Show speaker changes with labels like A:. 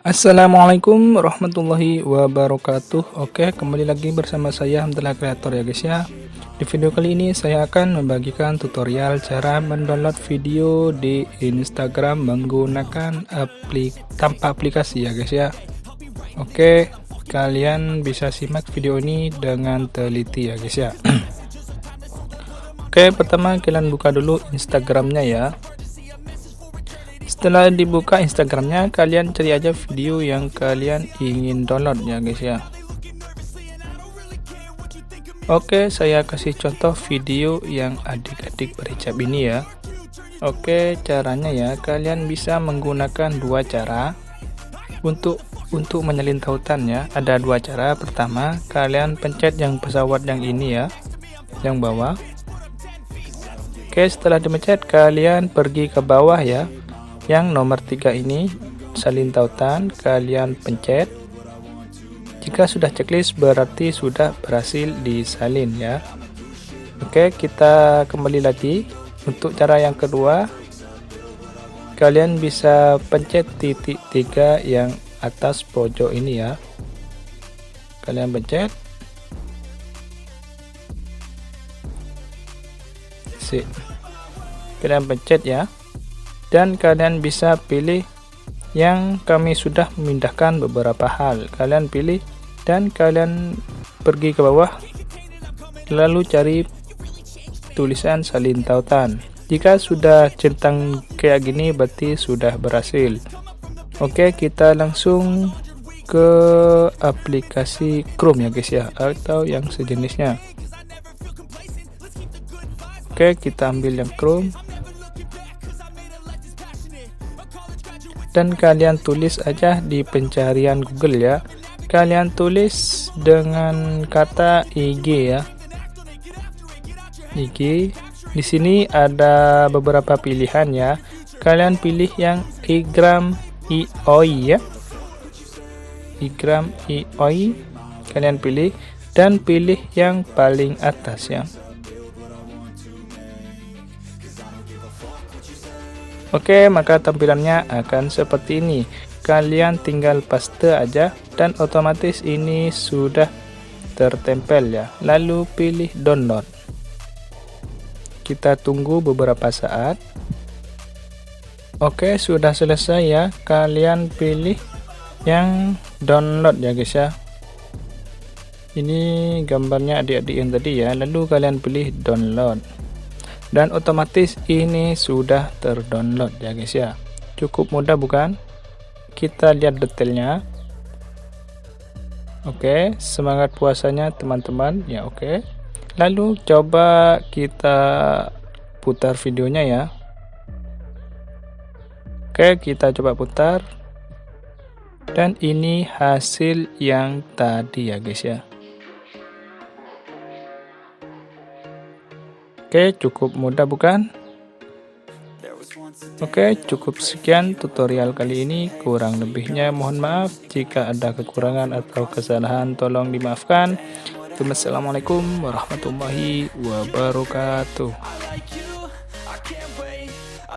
A: Assalamualaikum warahmatullahi wabarakatuh. Oke, kembali lagi bersama saya Hamdallah Kreator ya guys ya. Di video kali ini saya akan membagikan tutorial cara mendownload video di Instagram menggunakan tanpa aplikasi ya guys ya. Oke, kalian bisa simak video ini dengan teliti ya guys ya. Oke, pertama kalian buka dulu Instagramnya ya. Setelah dibuka Instagramnya, kalian cari aja video yang kalian ingin download ya guys ya. Oke, saya kasih contoh video yang adik-adik berhijab ini ya. Oke, caranya ya, kalian bisa menggunakan dua cara untuk menyalin tautan ya. Ada dua cara. Pertama, kalian pencet yang pesawat yang ini ya, yang bawah. Oke, setelah dipencet kalian pergi ke bawah ya. Yang nomor 3 ini salin tautan, kalian pencet. Jika sudah checklist berarti sudah berhasil disalin ya. Oke, kita kembali lagi. Untuk cara yang kedua, kalian bisa pencet titik 3 yang atas pojok ini ya. Kalian pencet. Kalian pencet ya. Dan kalian bisa pilih yang kami sudah memindahkan beberapa hal. Kalian pilih dan kalian pergi ke bawah, lalu cari tulisan salin tautan. Jika sudah centang kayak gini berarti sudah berhasil. Oke, kita langsung ke aplikasi Chrome ya guys ya, atau yang sejenisnya. Oke, kita ambil yang Chrome. Dan kalian tulis aja di pencarian Google ya. Kalian tulis dengan kata IG ya. IG. Di sini ada beberapa pilihan ya. Kalian pilih yang Igram IOI ya. Igram IOI. Kalian pilih dan pilih yang paling atas ya. Oke, maka tampilannya akan seperti ini. Kalian tinggal paste aja dan otomatis ini sudah tertempel ya. Lalu pilih download. Kita tunggu beberapa saat. Oke, sudah selesai ya. Kalian pilih yang download ya guys ya. Ini gambarnya adik-adik yang tadi ya. Lalu kalian pilih download. Dan otomatis ini sudah terdownload ya guys ya. Cukup mudah bukan? Kita lihat detailnya. Oke, semangat puasanya teman-teman ya. Oke, lalu coba kita putar videonya ya. Oke, kita coba putar. Dan ini hasil yang tadi ya guys ya. Oke, cukup mudah bukan? Oke, cukup sekian tutorial kali ini. Kurang lebihnya mohon maaf. Jika ada kekurangan atau kesalahan tolong dimaafkan. Assalamualaikum warahmatullahi wabarakatuh.